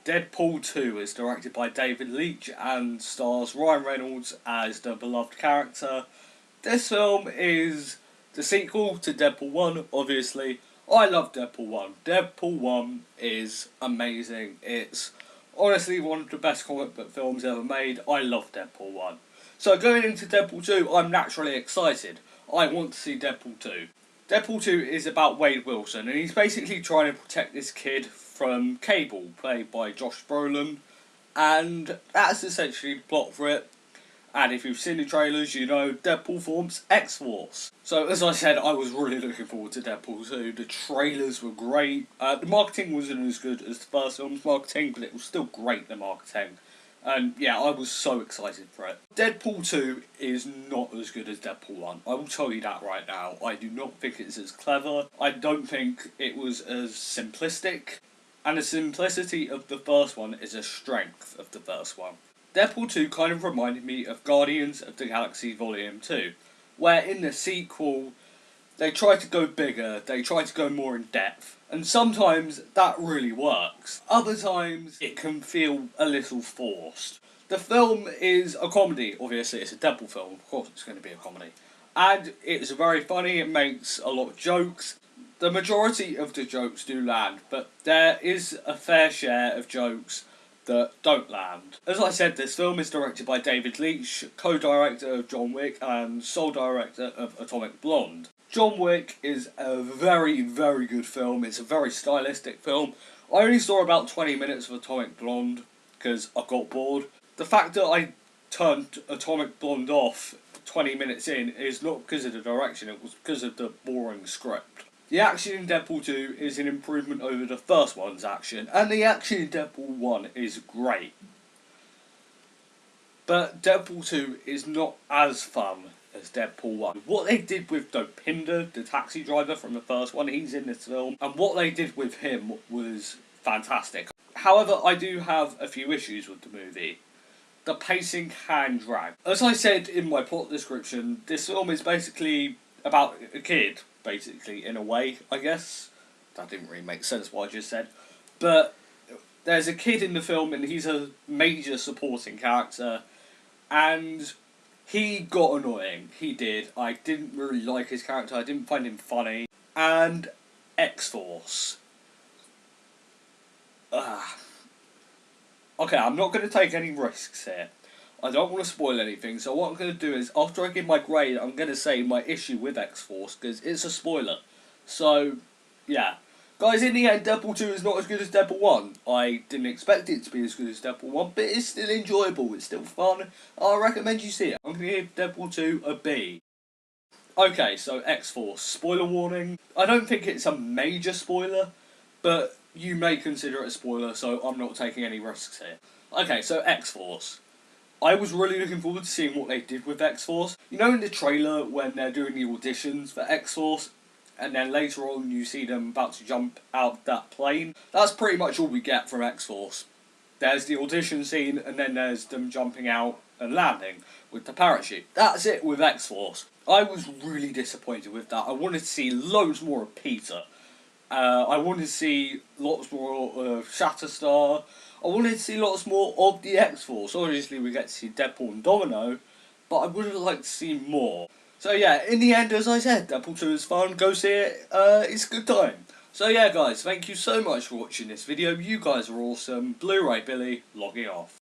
Deadpool 2 is directed by David Leitch and stars Ryan Reynolds as the beloved character. This film is the sequel to Deadpool 1, obviously. I love Deadpool 1. Deadpool 1 is amazing. It's honestly one of the best comic book films ever made. I love Deadpool 1. So going into Deadpool 2, I'm naturally excited. I want to see Deadpool 2. Deadpool 2 is about Wade Wilson, and he's basically trying to protect this kid from Cable, played by Josh Brolin, and that's essentially the plot for it. And if you've seen the trailers, you know Deadpool forms X-Force. So as I said, I was really looking forward to Deadpool 2. The trailers were great. The marketing wasn't as good as the first film's marketing, but it was still great, the marketing. And yeah, I was so excited for it. Deadpool 2 is not as good as Deadpool 1. I will tell you that right now. I do not think it's as clever. I don't think it was as simplistic. And the simplicity of the first one is a strength of the first one. Deadpool 2 kind of reminded me of Guardians of the Galaxy Volume 2, where in the sequel, they try to go bigger, they try to go more in depth, and sometimes that really works. Other times, it can feel a little forced. The film is a comedy, obviously it's a Deadpool film, of course it's going to be a comedy. And it's very funny, it makes a lot of jokes. The majority of the jokes do land, but there is a fair share of jokes that don't land. As I said, this film is directed by David Leitch, co-director of John Wick and sole director of Atomic Blonde. John Wick is a very, very good film. It's a very stylistic film. I only saw about 20 minutes of Atomic Blonde because I got bored. The fact that I turned Atomic Blonde off 20 minutes in is not because of the direction, it was because of the boring script. The action in Deadpool 2 is an improvement over the first one's action, and the action in Deadpool 1 is great. But Deadpool 2 is not as fun as Deadpool 1. What they did with Dopinder, the taxi driver from the first one, he's in this film, and what they did with him was fantastic. However, I do have a few issues with the movie. The pacing can drag. As I said in my plot description, this film is basically about a kid, basically, in a way, I guess. That didn't really make sense what I just said. But there's a kid in the film and he's a major supporting character, and he got annoying. He did. I didn't really like his character, I didn't find him funny. And X-Force. Okay, I'm not going to take any risks here. I don't want to spoil anything, so what I'm going to do is, after I give my grade, I'm going to say my issue with X-Force, because it's a spoiler. So, yeah. Guys, in the end, Deadpool 2 is not as good as Deadpool 1. I didn't expect it to be as good as Deadpool 1, but it's still enjoyable, it's still fun. I recommend you see it. I'm going to give Deadpool 2 a B. Okay, so X-Force. Spoiler warning. I don't think it's a major spoiler, but you may consider it a spoiler, so I'm not taking any risks here. Okay, so X-Force. I was really looking forward to seeing what they did with X-Force. You know in the trailer when they're doing the auditions for X-Force, and then later on you see them about to jump out that plane? That's pretty much all we get from X-Force. There's the audition scene, and then there's them jumping out and landing with the parachute. That's it with X-Force. I was really disappointed with that. I wanted to see loads more of Peter. I wanted to see lots more of Shatterstar. I wanted to see lots more of the X-Force. Obviously we get to see Deadpool and Domino, but I would have liked to see more. So yeah, in the end, as I said, Deadpool 2 is fun, go see it, it's a good time. So yeah guys, thank you so much for watching this video, you guys are awesome. Blu-ray Billy, logging off.